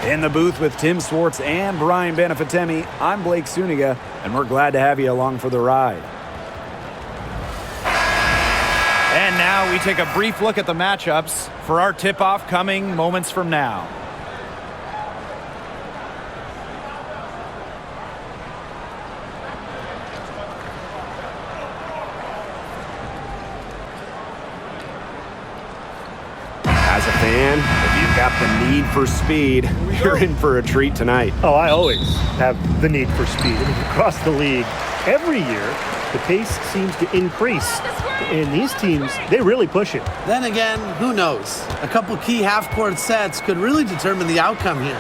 In the booth with Tim Swartz and Brian Benefitemi, I'm Blake Suniga, and we're glad to have you along for the ride. And now we take a brief look at the matchups for our tip-off coming moments from now. As a fan, if you've got the need for speed, you're in for a treat tonight. Oh, I always have the need for speed. I mean, across the league, every year, the pace seems to increase. And these teams, they really push it. Then again, who knows? A couple key half-court sets could really determine the outcome here.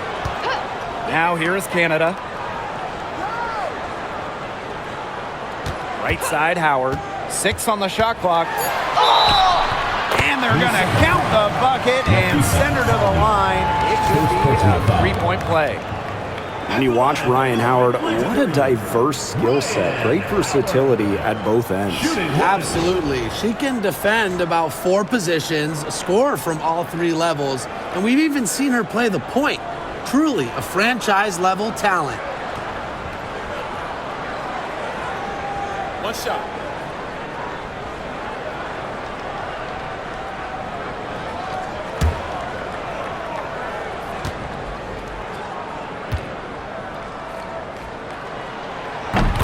Now here is Canada. Right side, Howard. 6 on the shot clock. And they're going to count the bucket and send her to the line. It could be a three-point play. And you watch Ryan Howard, what a diverse skill set. Great versatility at both ends. Absolutely. She can defend about 4 positions, score from all 3 levels, and we've even seen her play the point. Truly a franchise-level talent. One shot.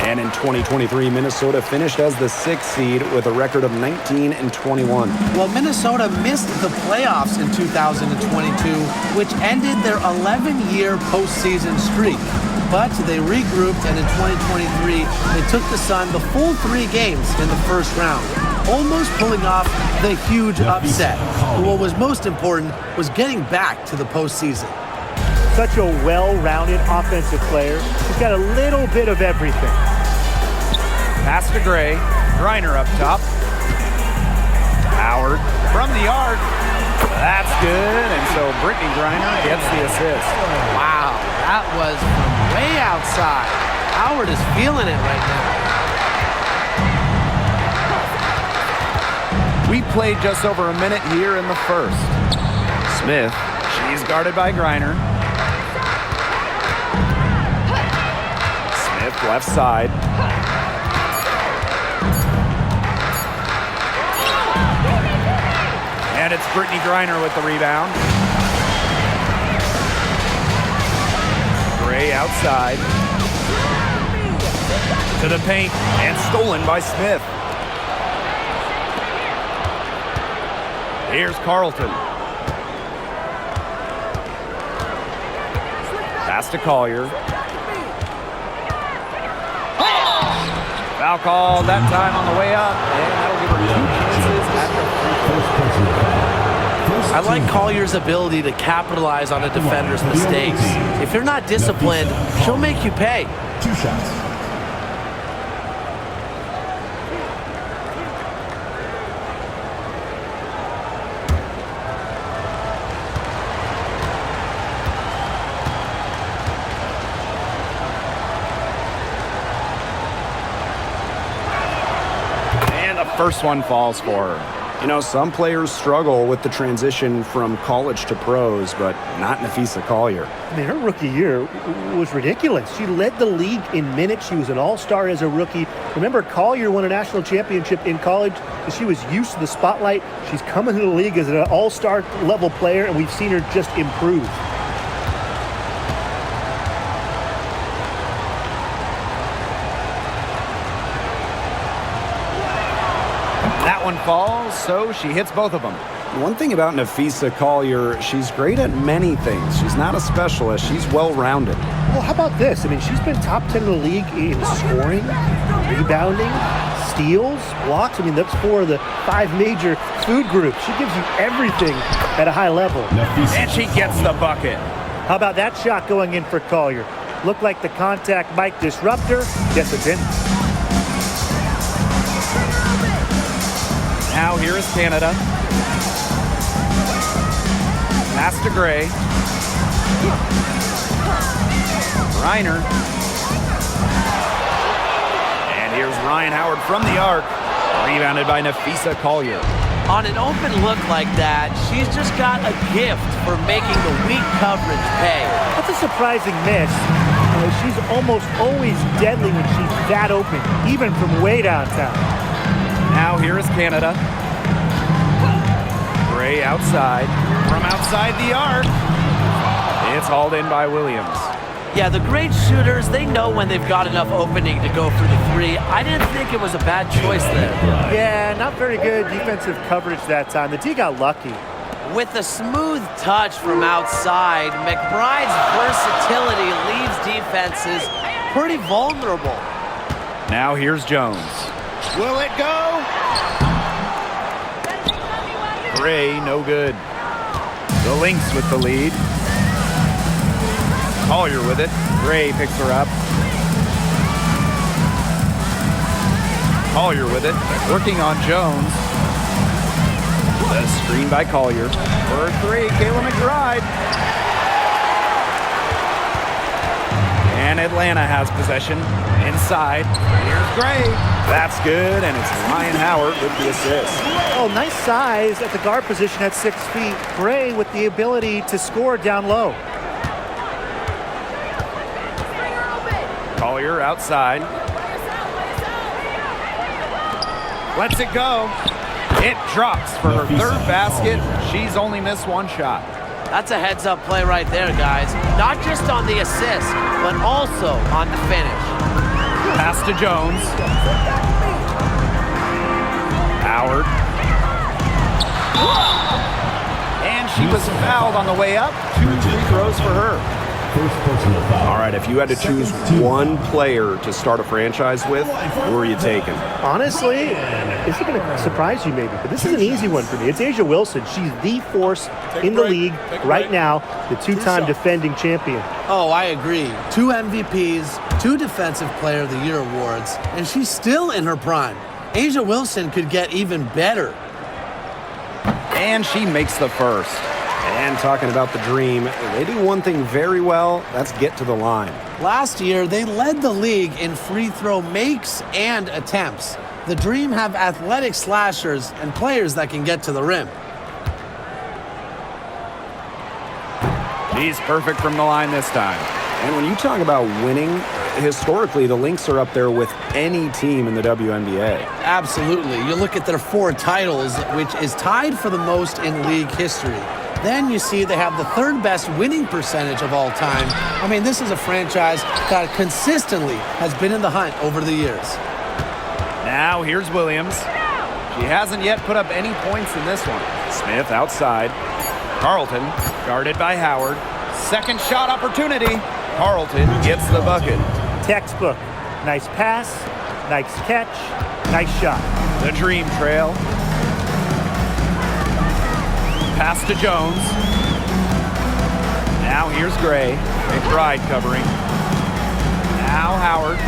And in 2023, Minnesota finished as the 6th seed with a record of 19-21. Well, Minnesota missed the playoffs in 2022, which ended their 11-year postseason streak. But they regrouped, and in 2023, they took the Sun the full 3 games in the first round, almost pulling off the huge upset. But what was most important was getting back to the postseason. Such a well-rounded offensive player. She's got a little bit of everything. Pass to Gray. Griner up top. Howard from the arc. That's good. And so Brittany Griner gets the assist. Wow, that was from way outside. Howard is feeling it right now. We played just over a minute here in the first. Smith. She's guarded by Griner. Smith left side. And it's Brittany Griner with the rebound. Gray outside. To the paint and stolen by Smith. Here's Carlton. Pass to Collier. Foul call that time on the way up, and that'll give her 2 chances at the free throw. I like Collier's ability to capitalize on a defender's mistakes. If you're not disciplined, she'll make you pay. 2 shots. And the first one falls for her. You know, some players struggle with the transition from college to pros, but not Napheesa Collier. I mean, her rookie year was ridiculous. She led the league in minutes. She was an all-star as a rookie. Remember, Collier won a national championship in college, and she was used to the spotlight. She's coming to the league as an all-star level player, and we've seen her just improve. That one falls, so she hits both of them. One thing about Napheesa Collier, she's great at many things. She's not a specialist. She's well-rounded. Well, how about this? I mean, she's been top 10 in the league in scoring, rebounding, steals, blocks. I mean, that's 4 of the 5 major food groups. She gives you everything at a high level. And she gets the bucket. How about that shot going in for Collier? Looked like the contact might disrupt her. Guess it didn't. Now here is Canada. Pass to Gray. Griner. And here's Ryan Howard from the arc. Rebounded by Napheesa Collier. On an open look like that, she's just got a gift for making the weak coverage pay. That's a surprising miss. She's almost always deadly when she's that open, even from way downtown. Now here is Canada. Gray outside. From outside the arc. It's hauled in by Williams. Yeah, the great shooters, they know when they've got enough opening to go for the three. I didn't think it was a bad choice there. Yeah, not very good defensive coverage that time. The D got lucky. With a smooth touch from outside, McBride's versatility leaves defenses pretty vulnerable. Now here's Jones. Will it go? Gray, no good. The Lynx with the lead. Collier with it. Gray picks her up. Collier with it. Working on Jones. The screen by Collier. For three, Kayla McBride. And Atlanta has possession. Inside. Here's Gray. That's good, and it's Ryan Howard with the assist. Oh, nice size at the guard position at 6 feet. Gray with the ability to score down low. Collier outside. Lets it go. It drops for her third basket. She's only missed one shot. That's a heads-up play right there, guys. Not just on the assist, but also on the finish. Pass to Jones. Howard. And she was fouled on the way up. 2 free throws for her. All right, if you had to choose one player to start a franchise with, who are you taking? Honestly, this is going to surprise you maybe, but this is an easy one for me. It's A'ja Wilson. She's the force in the league right now, the 2-time defending champion. Oh, I agree. 2 MVPs, 2 Defensive Player of the Year awards, and she's still in her prime. A'ja Wilson could get even better. And she makes the first. And talking about the dream, they do one thing very well, that's get to the line. Last year, they led the league in free throw makes and attempts. The Dream have athletic slashers and players that can get to the rim. He's perfect from the line this time. And when you talk about winning, historically, the Lynx are up there with any team in the WNBA. Absolutely. You look at their 4 titles, which is tied for the most in league history. Then you see they have the 3rd best winning percentage of all time. I mean, this is a franchise that consistently has been in the hunt over the years. Now here's Williams. She hasn't yet put up any points in this one. Smith outside. Carlton guarded by Howard. Second shot opportunity. Carlton gets the bucket. Textbook. Nice pass, nice catch, nice shot. The Dream trail. Pass to Jones. Now here's Gray. McBride covering. Now Howard.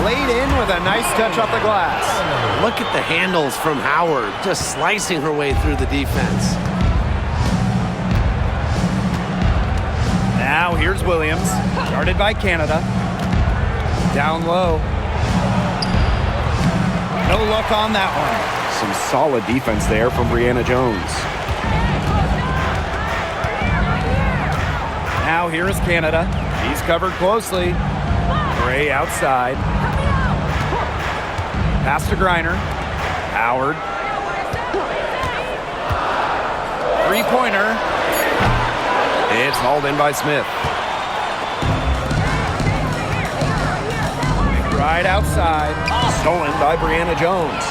Laid in with a nice touch off the glass. Look at the handles from Howard, just slicing her way through the defense. Now here's Williams. Guarded by Canada. Down low. No luck on that one. Some solid defense there from Brianna Jones. Now here is Canada. He's covered closely. Gray outside. Pass to Griner. Howard. Three-pointer. It's hauled in by Smith. Right outside. Stolen by Brianna Jones.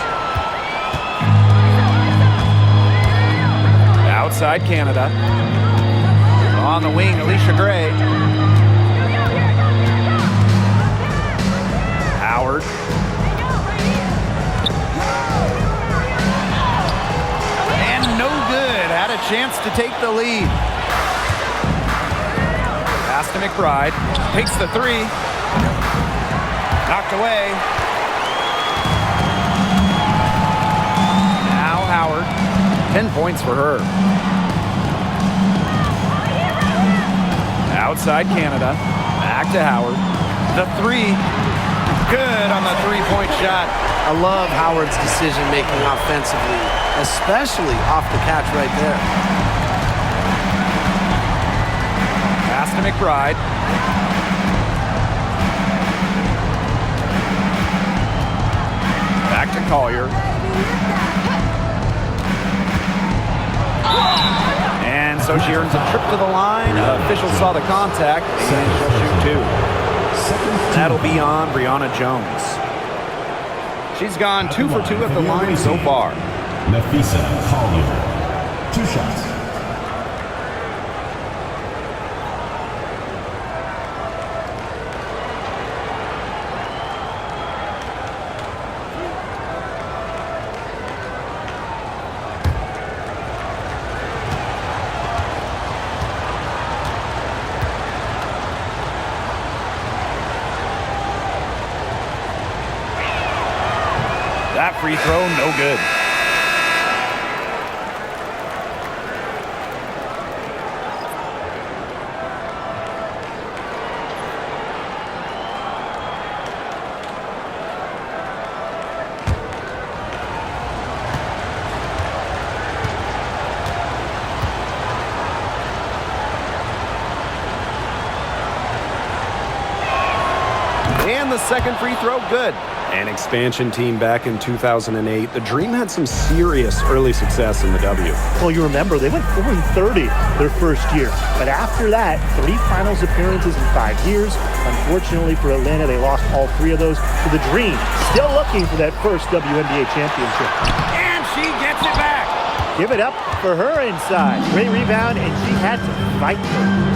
Outside Canada. On the wing, Alicia Gray. Howard. And no good. Had a chance to take the lead. Pass to McBride. Takes the 3. Knocked away. Now Howard. 10 points for her. Outside Canada. Back to Howard. The 3. Good on the three-point shot. I love Howard's decision-making offensively, especially off the catch right there. Pass to McBride. Back to Collier. And so she earns a trip to the line. Officials saw the contact, and she'll shoot two. That'll be on Brianna Jones. She's gone 2 for 2 at the line so far. Memphis, Collier. 2 shots. That free throw, no good. And the second free throw, good. An expansion team back in 2008. The Dream had some serious early success in the W. Well, you remember, they went 4-30 their first year. But after that, 3 finals appearances in 5 years. Unfortunately for Atlanta, they lost all 3 of those to the Dream. Still looking for that first WNBA championship. And she gets it back. Give it up for her inside. Great rebound, and she had to fight for it.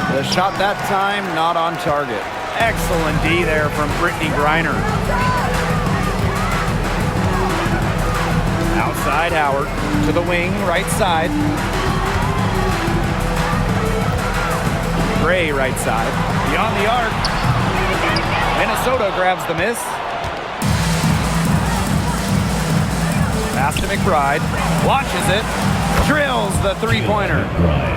The shot that time, not on target. Excellent D there from Brittany Griner. Outside Howard to the wing, right side. Gray right side. Beyond the arc. Minnesota grabs the miss. Pass to McBride. Watches it. Drills the three-pointer.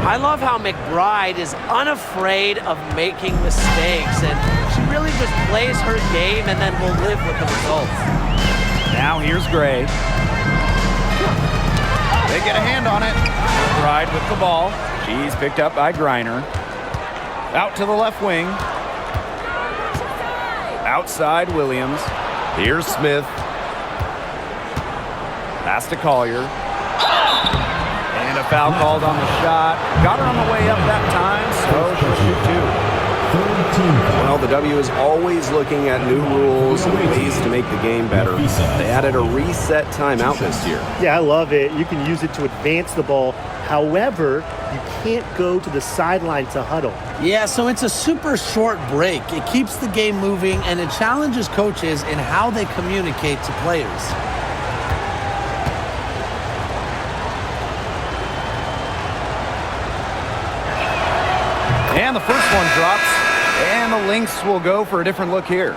I love how McBride is unafraid of making mistakes, and she really just plays her game and then will live with the results. Now here's Gray. They get a hand on it. McBride with the ball. She's picked up by Griner. Out to the left wing. Outside Williams. Here's Smith. Pass to Collier. And a foul called on the shot. Got her on the way up that time, so she'll shoot two. Well, the W is always looking at new rules and ways to make the game better. They added a reset timeout this year. Yeah, I love it. You can use it to advance the ball. However, you can't go to the sideline to huddle. Yeah, so it's a super short break. It keeps the game moving, and it challenges coaches in how they communicate to players. And the first one drops, and the Lynx will go for a different look here.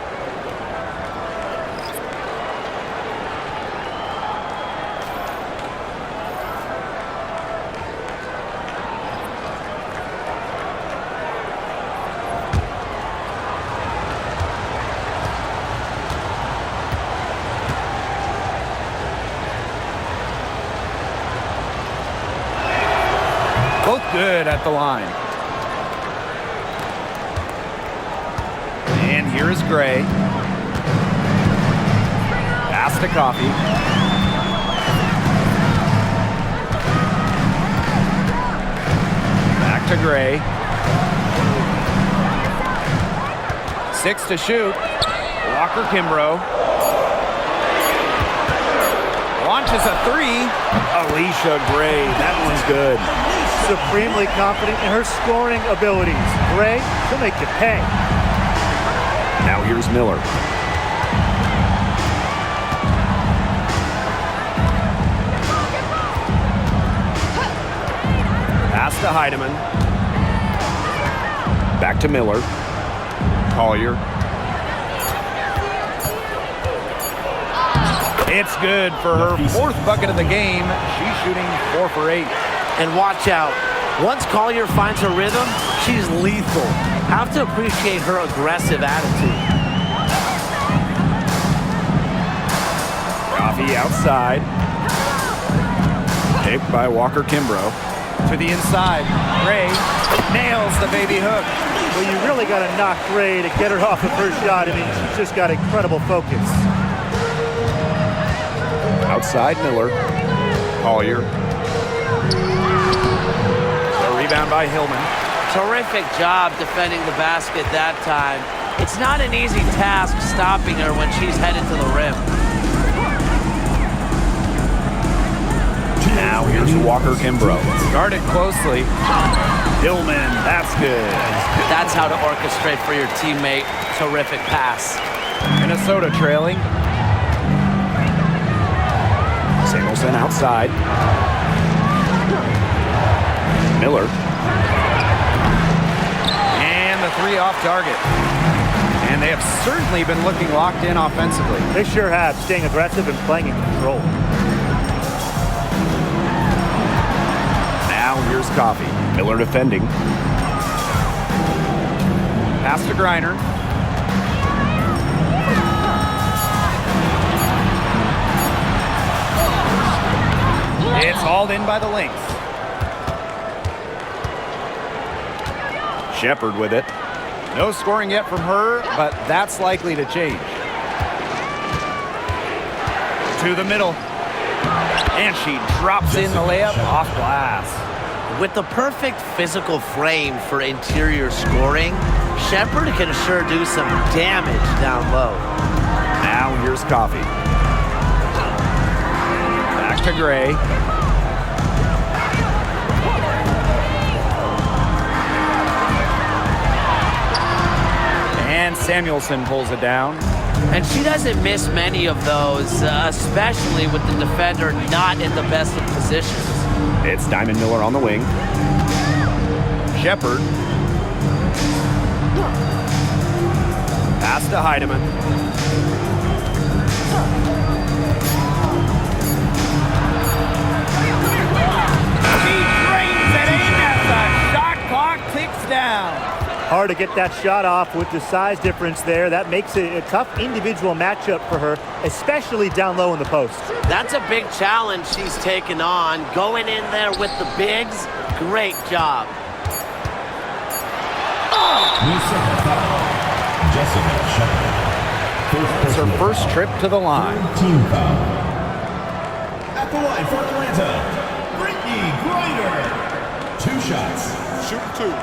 Both good at the line. And here is Gray. Pass to Coffey. Back to Gray. 6 to shoot. Walker Kimbrough. Launches a 3. Alicia Gray. That one's good. Supremely confident in her scoring abilities. Gray, she'll make you pay. Now here's Miller. Pass to Heidemann. Back to Miller. Collier. It's good for her 4th bucket of the game. She's shooting 4 for 8. And watch out. Once Collier finds her rhythm, she's lethal. Have to appreciate her aggressive attitude. Coffee outside. Picked by Walker Kimbrough. To the inside. Gray nails the baby hook. Well, you really got to knock Gray to get her off the first shot. I mean, she's just got incredible focus. Outside Miller. Collier. The rebound by Hillman. Terrific job defending the basket that time. It's not an easy task stopping her when she's headed to the rim. Now here's Walker Kimbrough. Guarded closely. Hillman, that's good. That's how to orchestrate for your teammate. Terrific pass. Minnesota trailing. Samuelson outside. Miller. And the three off target. And they have certainly been looking locked in offensively. They sure have, staying aggressive and playing in control. Now here's Coffee. Miller defending. Pass to Griner. It's hauled in by the Lynx. Shepard with it. No scoring yet from her, but that's likely to change. To the middle. And she drops in the layup off glass. With the perfect physical frame for interior scoring, Shepard can sure do some damage down low. Now here's Coffee. Back to Gray. And Samuelson pulls it down. And she doesn't miss many of those, especially with the defender not in the best of positions. It's Diamond Miller on the wing. Shepard. Pass to Heidemann. She drains it in as the shot clock ticks down. Hard to get that shot off with the size difference there. That makes it a tough individual matchup for her, especially down low in the post. That's a big challenge she's taken on. Going in there with the bigs, great job. Jessica Shepard. It's her first trip to the line. Team foul. At the line for Atlanta, Brittany Griner. 2 shots. Shoot 2.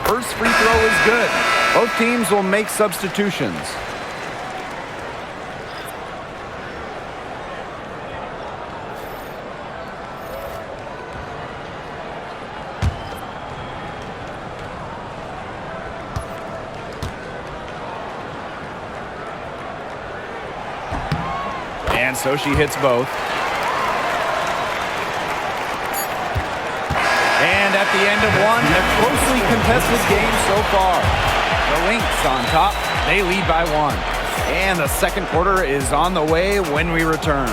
First free throw is good. Both teams will make substitutions. And so she hits both. And at the end of one, a closely contested game so far. The Lynx on top. They lead by 1. And the second quarter is on the way when we return.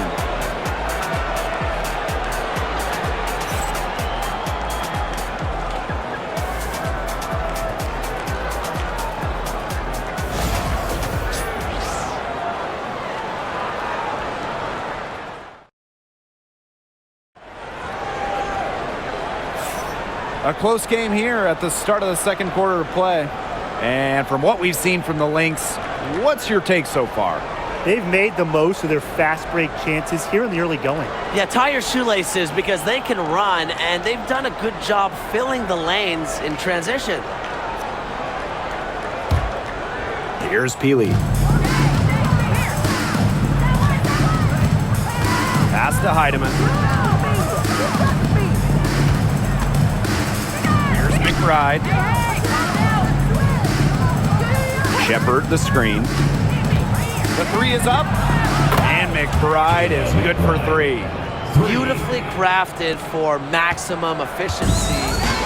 A close game here at the start of the second quarter of play. And from what we've seen from the Lynx, what's your take so far? They've made the most of their fast break chances here in the early going. Yeah, tie your shoelaces because they can run, and they've done a good job filling the lanes in transition. Here's Peely. Pass to Heidemann. McBride. Shepard the screen. The 3 is up. And McBride is good for 3. Beautifully crafted for maximum efficiency.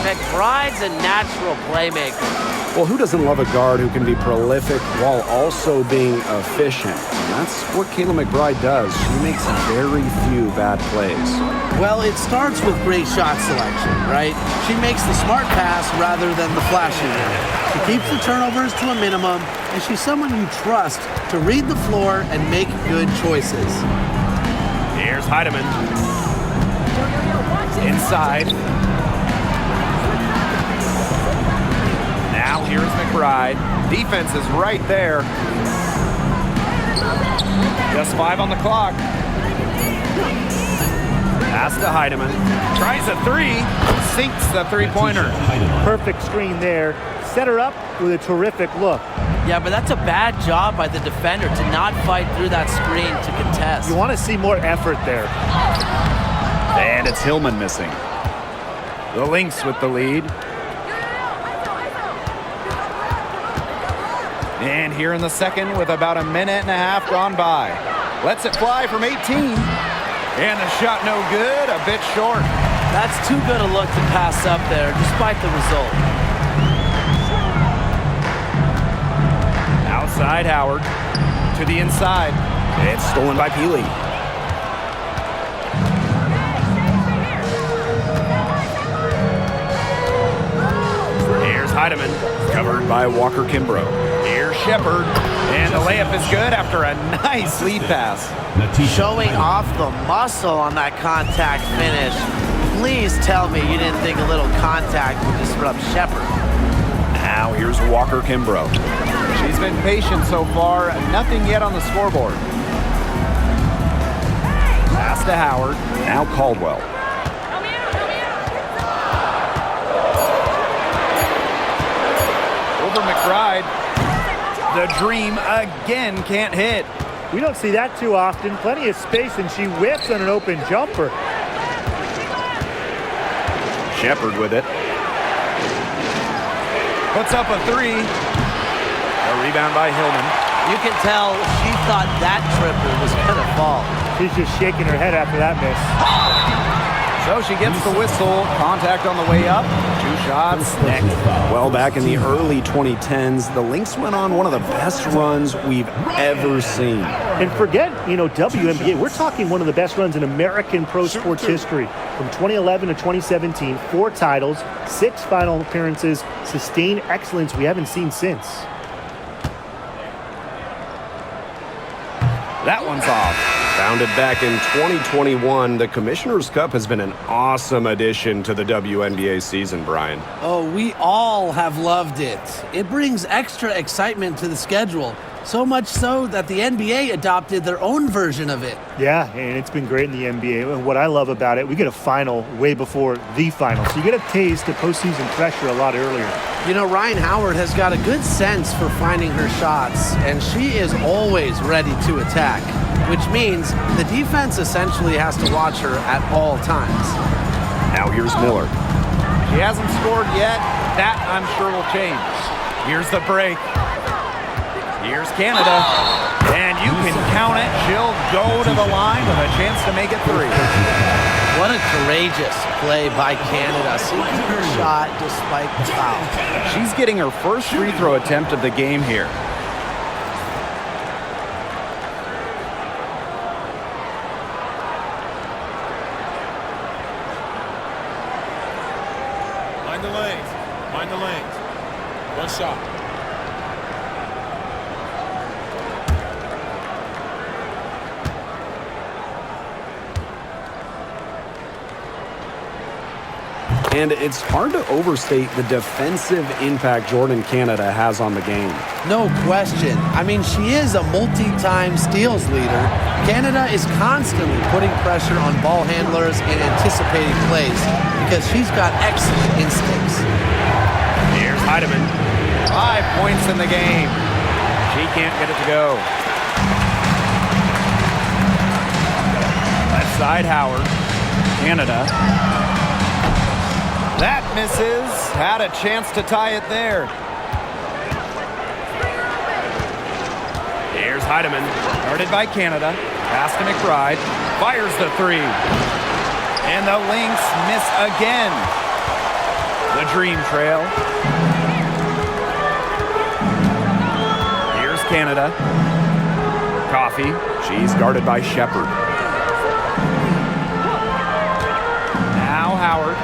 McBride's a natural playmaker. Well, who doesn't love a guard who can be prolific while also being efficient? And that's what Kayla McBride does. She makes very few bad plays. Well, it starts with great shot selection, right? She makes the smart pass rather than the flashy one. She keeps the turnovers to a minimum, and she's someone you trust to read the floor and make good choices. Here's Heidemann. Inside. Now here's McBride. Defense is right there. Just 5 on the clock. Pass to Heidemann. Tries a 3. Sinks the three-pointer. Perfect screen there. Set her up with a terrific look. Yeah, but that's a bad job by the defender to not fight through that screen to contest. You want to see more effort there. And it's Hillman missing. The Lynx with the lead. And here in the second with about a minute and a half gone by. Lets it fly from 18. And the shot no good, a bit short. That's too good a look to pass up there, despite the result. Outside Howard to the inside. It's stolen by Peely. Here's Heidemann. Covered by Walker Kimbrough. Here's Shepard. And the layup is good after a nice lead pass. Showing off the muscle on that contact finish. Please tell me you didn't think a little contact would disrupt Shepard. Now here's Walker Kimbrough. She's been patient so far. Nothing yet on the scoreboard. Pass to Howard. Now Caldwell. Over McBride. The dream again can't hit. We don't see that too often. Plenty of space, and she whips on an open jumper. Shepard with it. Puts up a 3. A rebound by Hillman. You can tell she thought that triple was going to fall. She's just shaking her head after that miss. So she gets the whistle. Contact on the way up. 2 shots next. Well, back in the early 2010s, the Lynx went on one of the best runs we've ever seen. And forget, WNBA. We're talking one of the best runs in American pro sports history. From 2011 to 2017, 4 titles, 6 final appearances, sustained excellence we haven't seen since. That one's off. Founded back in 2021, the Commissioner's Cup has been an awesome addition to the WNBA season, Brian. Oh, we all have loved it. It brings extra excitement to the schedule. So much so that the NBA adopted their own version of it. Yeah, and it's been great in the NBA. And what I love about it, we get a final way before the final. So you get a taste of postseason pressure a lot earlier. Ryan Howard has got a good sense for finding her shots, and she is always ready to attack, which means the defense essentially has to watch her at all times. Now here's Miller. She hasn't scored yet. That, I'm sure, will change. Here's the break. Here's Canada. And you can count it. She'll go to the line with a chance to make it 3. What a courageous play by Canada, seeking her shot despite the foul. She's getting her first free throw attempt of the game here. Mind the lanes. Mind the lanes. 1 shot. And it's hard to overstate the defensive impact Jordan Canada has on the game. No question. She is a multi-time steals leader. Canada is constantly putting pressure on ball handlers and anticipating plays because she's got excellent instincts. Here's Heidemann. 5 points in the game. She can't get it to go. Left side, Howard. Canada. That misses. Had a chance to tie it there. Here's Heidemann. Guarded by Canada. Pass to McBride. Fires the 3. And the Lynx miss again. The dream trail. Canada. Coffee. She's guarded by Shepard. Now Howard.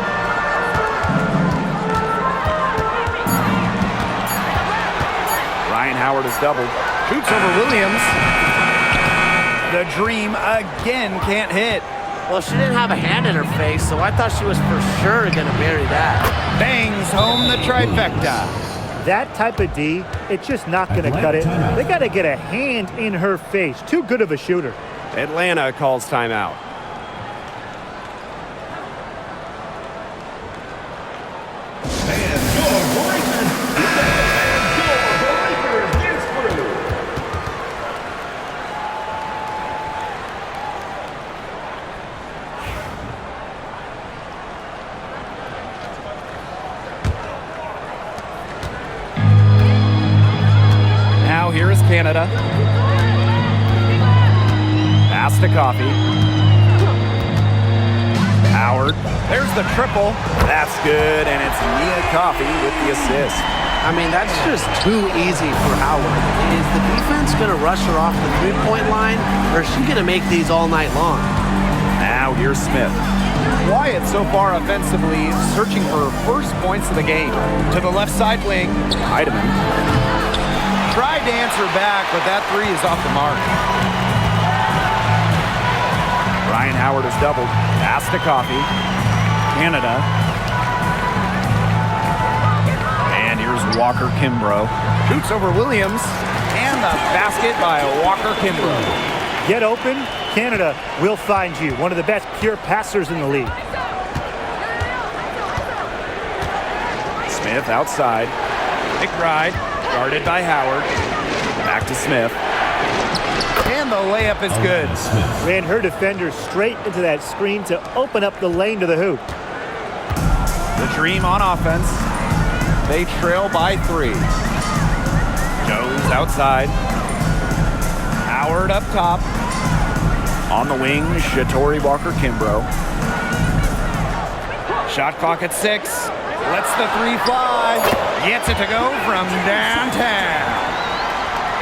Ryan Howard is doubled. Shoots over Williams. The dream again can't hit. Well, she didn't have a hand in her face, so I thought she was for sure going to bury that. Bangs home the trifecta. That type of D, it's just not going to cut it. They got to get a hand in her face. Too good of a shooter. Atlanta calls timeout. And your Breakers. And your Breakers is through. Now here is Canada. Pass to Coffee. Howard. There's the triple. That's good, and it's Nia Coffee with the assist. I mean, that's just too easy for Howard. Is the defense going to rush her off the three-point line, or is she going to make these all night long? Now here's Smith. Wyatt so far offensively searching for first points of the game. To the left side wing. Heidemann. Tried to answer back, but that three is off the mark. Ryan Howard is doubled. Pass to Coffee. Canada. And here's Walker Kimbrough. Shoots over Williams. And the basket by Walker Kimbrough. Get open, Canada will find you. One of the best pure passers in the league. Smith outside. McBride. Guarded by Howard. Back to Smith. And the layup is good. Ran her defender straight into that screen to open up the lane to the hoop. The Dream on offense. They trail by 3. Jones outside. Howard up top. On the wing, Shatori Walker Kimbrough. Shot clock at 6. Lets the 3 fly. Gets it to go from downtown.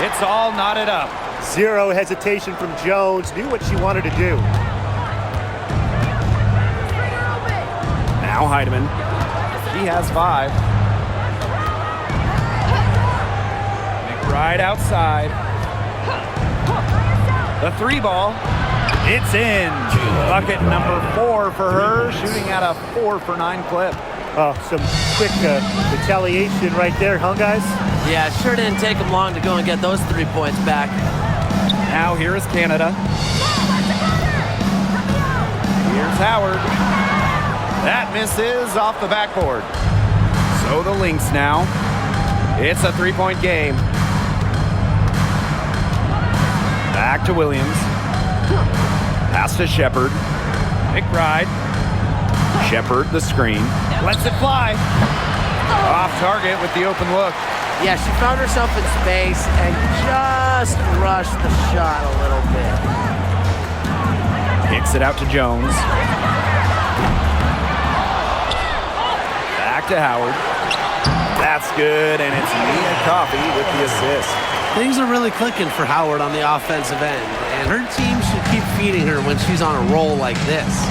It's all knotted up. Zero hesitation from Jones. Knew what she wanted to do. Now Heidemann. She has 5. McBride outside. The 3 ball. It's in. Bucket number 4 for her. Shooting at a 4 for 9 clip. Oh, some quick retaliation right there, huh, guys? Yeah, it sure didn't take them long to go and get those 3 points back. Now here is Canada. Here's Howard. That misses off the backboard. So the Lynx now. It's a 3-point game. Back to Williams. Pass to Shepard. McBride. Shepard the screen. Lets it fly. Off target with the open look. Yeah, she found herself in space and just rushed the shot a little bit. Kicks it out to Jones. Back to Howard. That's good, and it's Nia Coffee with the assist. Things are really clicking for Howard on the offensive end, and her team should keep feeding her when she's on a roll like this.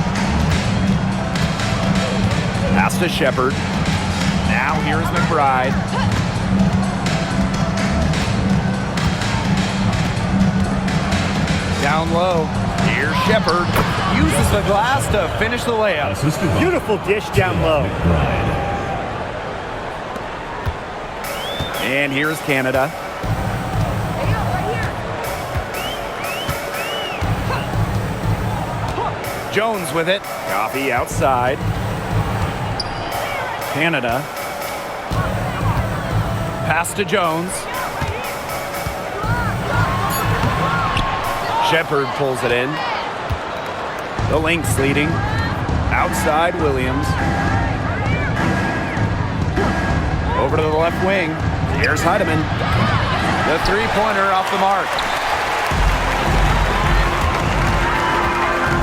Pass to Shepard. Now here's McBride. Down low. Here's Shepard. Uses the glass to finish the layup. Beautiful dish down low. And here's Canada. Jones with it. Coffee outside. Canada. Pass to Jones. Shepard pulls it in. The Lynx leading. Outside Williams. Over to the left wing. Here's Heidemann. The 3-pointer off the mark.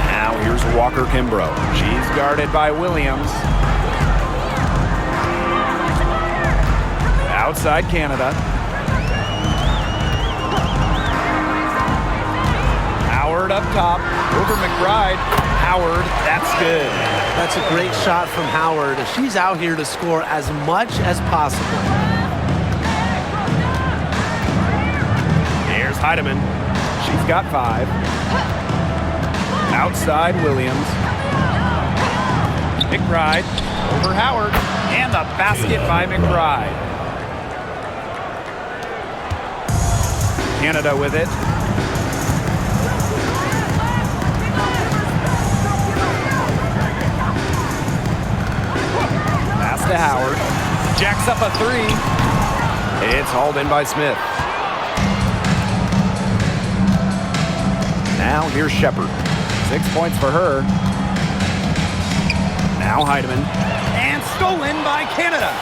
Now here's Walker Kimbrough. She's guarded by Williams. Outside Canada. top, over McBride. Howard, that's good. That's a great shot from Howard. She's out here to score as much as possible. Here's Heidemann. She's got 5. Outside Williams. McBride over Howard. And the basket by McBride. Canada with it. Pass to Howard. Jacks up a 3. It's hauled in by Smith. Now here's Shepard. 6 points for her. Now Heidemann. And stolen by Canada.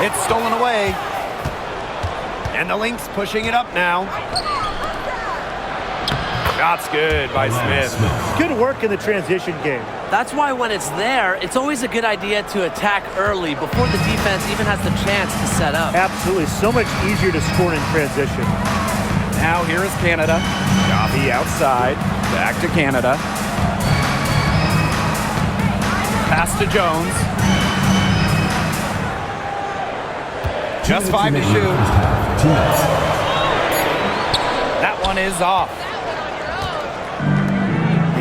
It's stolen away. And the Lynx pushing it up now. Shot's good by Smith. Good work in the transition game. That's why when it's there, it's always a good idea to attack early before the defense even has the chance to set up. Absolutely. So much easier to score in transition. Now here is Canada. Coffee outside. Back to Canada. Pass to Jones. Just 5 to shoot. That one is off.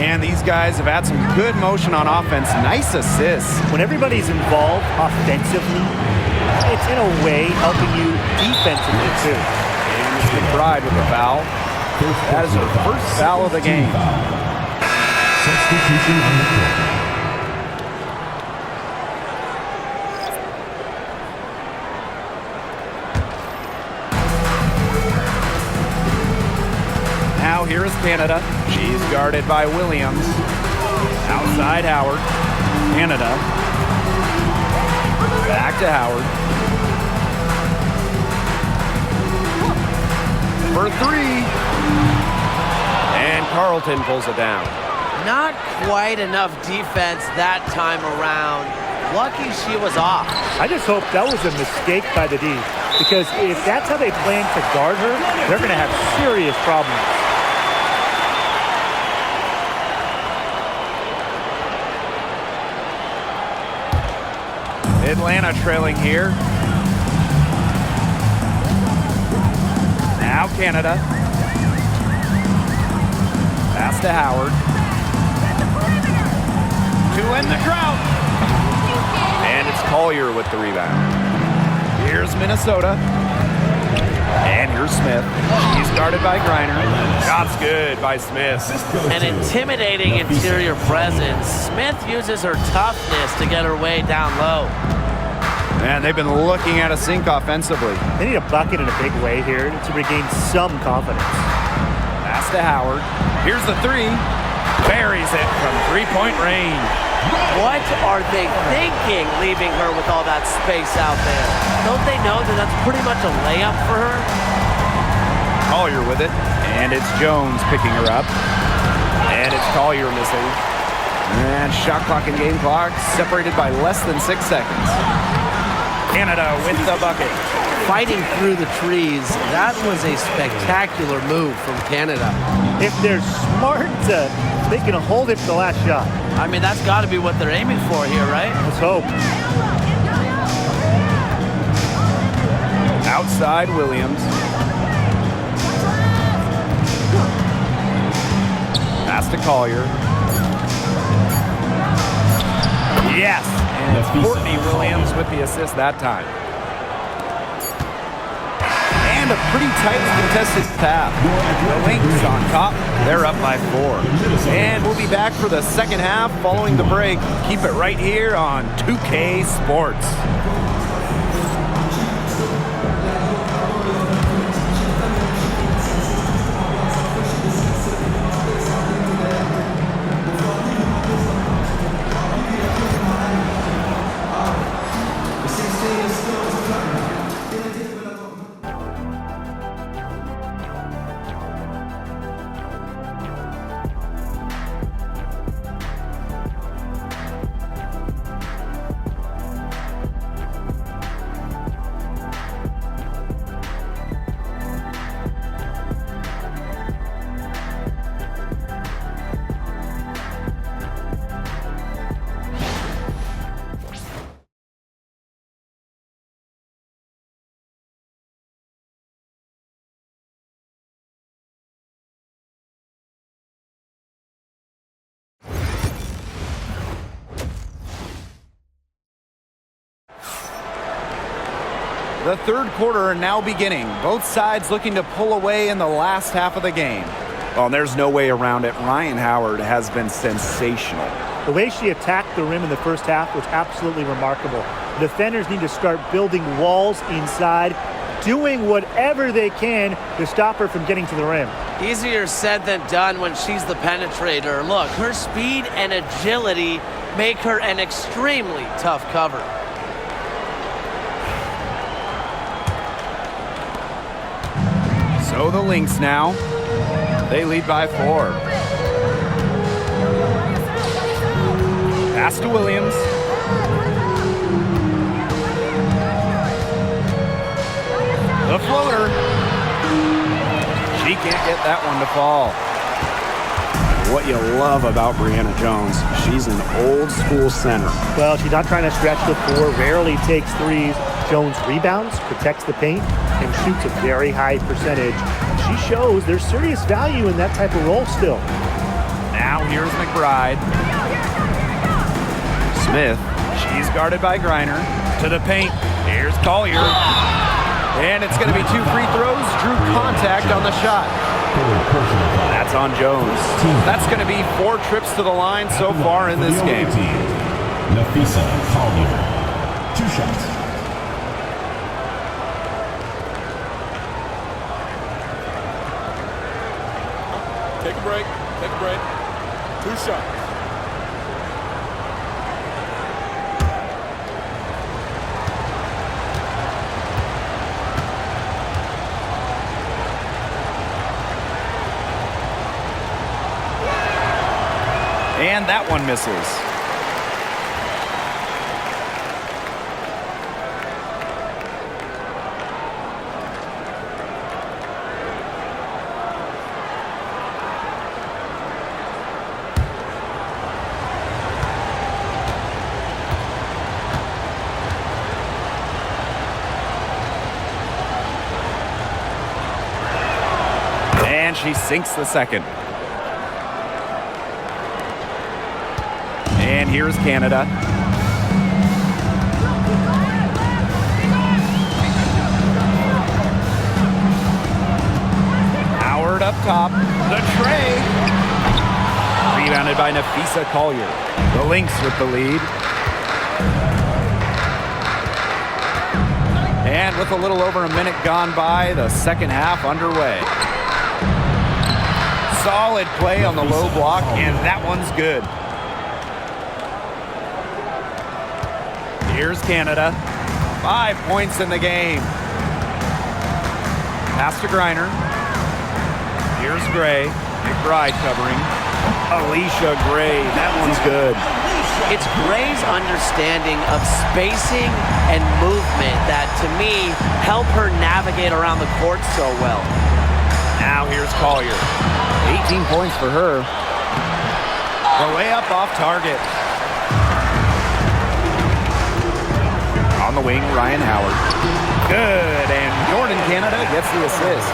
And these guys have had some good motion on offense. Nice assists. When everybody's involved offensively, it's in a way helping you defensively too. And it's McBride with the foul. That is her first foul of the game. Substitution on the court. Now here is Canada. She's guarded by Williams. Outside Howard. Canada. Back to Howard. For 3. And Carlton pulls it down. Not quite enough defense that time around. Lucky she was off. I just hope that was a mistake by the D, because if that's how they plan to guard her, they're going to have serious problems. Atlanta trailing here. Now Canada. Pass to Howard. To end the drought. And it's Collier with the rebound. Here's Minnesota. And here's Smith. He's guarded by Griner. Shot's good by Smith. An intimidating interior presence. Smith uses her toughness to get her way down low. And they've been looking at a sink offensively. They need a bucket in a big way here to regain some confidence. Pass to Howard. Here's the 3. Buries it from 3-point range. What are they thinking, leaving her with all that space out there? Don't they know that that's pretty much a layup for her? Collier with it. And it's Jones picking her up. And it's Collier missing. And shot clock and game clock separated by less than 6 seconds. Canada with the bucket. Fighting through the trees. That was a spectacular move from Canada. If they're smart, they can hold it for the last shot. I mean, that's got to be what they're aiming for here, right? Let's hope. Outside Williams. Pass to Collier. Yes. And Courtney Williams with the assist that time. And a pretty tightly contested pass. The Lynx on top. They're up by 4. And we'll be back for the second half following the break. Keep it right here on 2K Sports. The third quarter now beginning. Both sides looking to pull away in the last half of the game. Well, and there's no way around it. Ryan Howard has been sensational. The way she attacked the rim in the first half was absolutely remarkable. The defenders need to start building walls inside, doing whatever they can to stop her from getting to the rim. Easier said than done when she's the penetrator. Look, her speed and agility make her an extremely tough cover. So the Lynx now. They lead by 4. Pass to Williams. The floater. She can't get that one to fall. What you love about Brianna Jones, she's an old school center. Well, she's not trying to stretch the floor, rarely takes threes. Jones rebounds, protects the paint, and shoots a very high percentage. She shows there's serious value in that type of role still. Now here's McBride. Smith, she's guarded by Griner. To the paint, here's Collier. And it's going to be 2 free throws. Drew contact on the shot. That's on Jones. That's going to be 4 trips to the line so far in this game. Nafisa Collier. 2 shots. Take a break. Take a break. 2 shots. And that one misses. And she sinks the second. And here's Canada. Howard up top. The tray. Rebounded by Nafisa Collier. The Lynx with the lead. And with a little over a minute gone by, the second half underway. Solid play on the low block, and that one's good. Here's Canada. 5 points in the game. Pass to Griner. Here's Gray. McBride covering. Alicia Gray. That one's good. It's Gray's understanding of spacing and movement that, to me, help her navigate around the court so well. Now here's Collier. 18 points for her. The layup off target. On the wing, Ryan Howard. Good, and Jordan Canada gets the assist.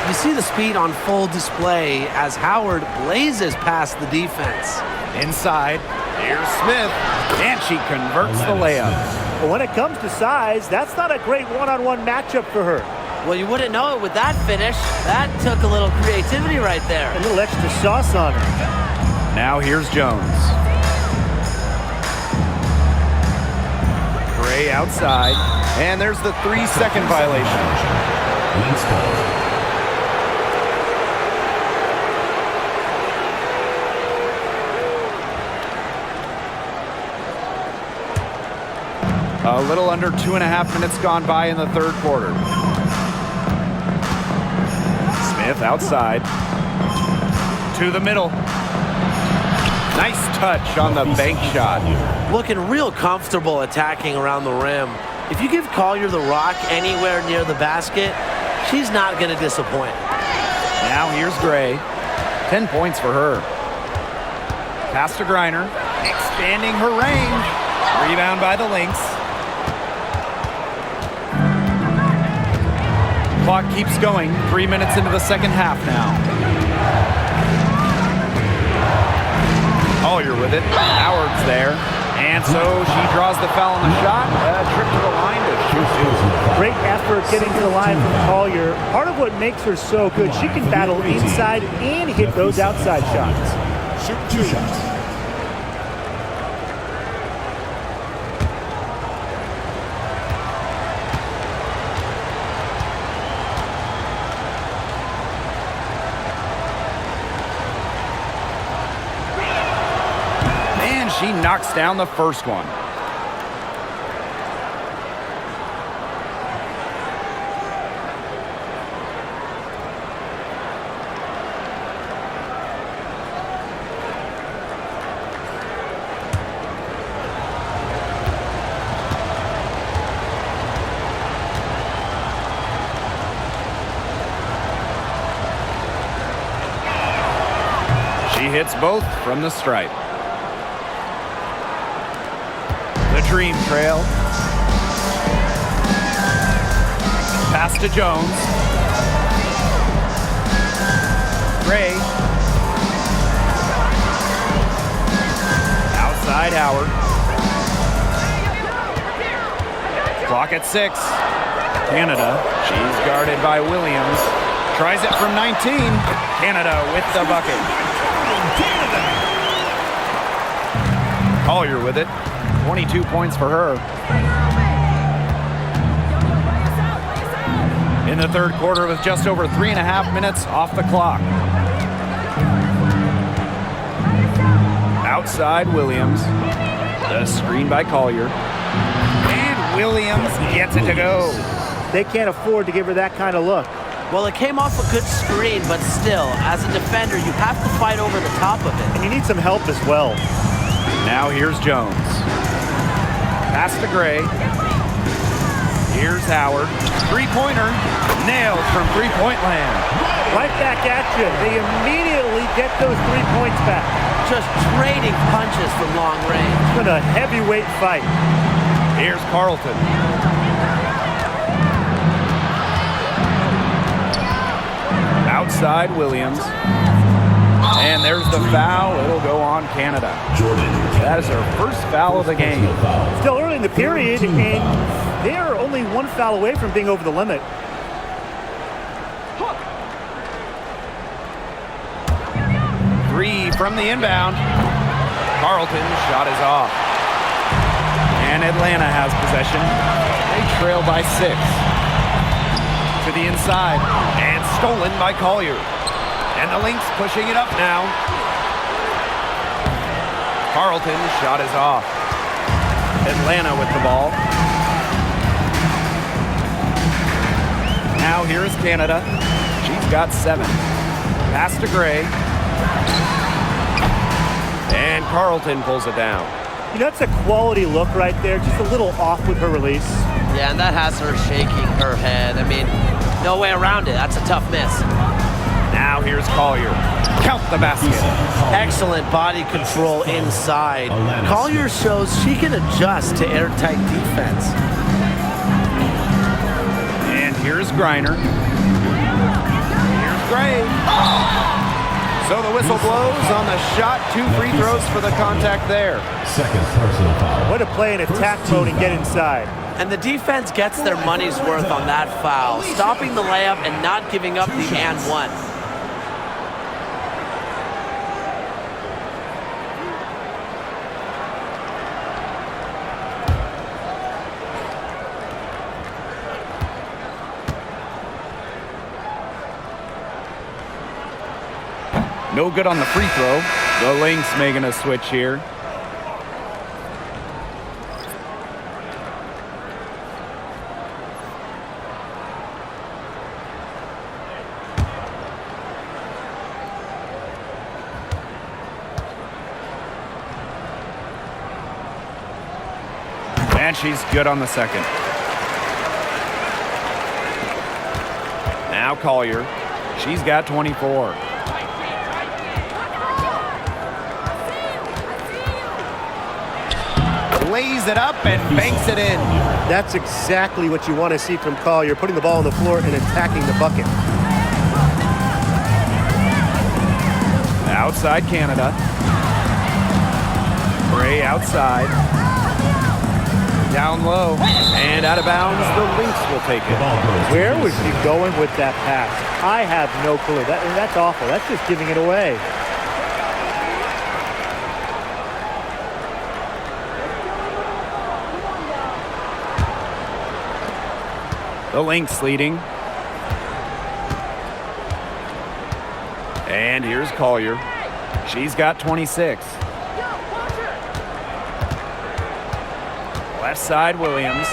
You see the speed on full display as Howard blazes past the defense. Inside, here's Smith, and she converts the layup. But when it comes to size, that's not a great one-on-one matchup for her. Well, you wouldn't know it with that finish. That took a little creativity right there. A little extra sauce on her. Now here's Jones. Gray outside, and there's the 3-second violation. A little under 2.5 minutes gone by in the third quarter. Smith outside. To the middle. Nice touch on the bank shot. Looking real comfortable attacking around the rim. If you give Collier the rock anywhere near the basket, she's not going to disappoint. Now here's Gray. 10 points for her. Pass to Griner. Expanding her range. Rebound by the Lynx. Clock keeps going. 3 minutes into the second half now. Collier with it. Howard's there. And so she draws the foul on the shot. A trip to the line to Great effort getting to the line from Collier. Part of what makes her so good, she can battle inside and hit those outside shots. Shoot 2 shots. And she knocks down the first one. She hits both from the stripe. The dream trail. Pass to Jones. Gray. Outside Howard. Clock at 6. Canada. She's guarded by Williams. Tries it from 19. Canada with the bucket. Collier with it. 22 points for her. In the third quarter with just over 3.5 minutes off the clock. Outside Williams. The screen by Collier. And Williams gets it to go. They can't afford to give her that kind of look. Well, it came off a good screen, but still, as a defender, you have to fight over the top of it. And you need some help as well. Now here's Jones. Pass to Gray. Here's Howard. Three-pointer. Nailed from three-point land. Right back at you. They immediately get those 3 points back. Just trading punches from long range. It's been a heavyweight fight. Here's Carlton. Outside Williams. And there's the foul. It'll go on Canada. That is her first foul of the game. Still early in the period, and they're only one foul away from being over the limit. Three from the inbound. Carlton shot is off. And Atlanta has possession. They trail by 6. To the inside. And stolen by Collier. And the Lynx pushing it up now. Carlton shot is off. Atlanta with the ball. Now here is Canada. She's got 7. Pass to Gray. And Carlton pulls it down. You know, that's a quality look right there. Just a little off with her release. Yeah, and that has her shaking her head. I mean, no way around it. That's a tough miss. Now here's Collier. Count the basket. Excellent body control inside. Collier shows she can adjust to airtight defense. And here's Griner. Here's Gray. So the whistle blows on the shot. 2 free throws for the contact there. Second personal foul. Way to play in attack mode and get inside. And the defense gets their money's worth on that foul, stopping the layup and not giving up the and one. No good on the free throw. The Lynx making a switch here. And she's good on the second. Now Collier. She's got 24. Lays it up and banks it in. That's exactly what you want to see from Collier, putting the ball on the floor and attacking the bucket. Outside Canada. Gray outside. Down low and out of bounds. The Lynx will take it. Where was she going with that pass? I have no clue. That's awful. That's just giving it away. The Lynx leading. And here's Collier. She's got 26. Left side, Williams.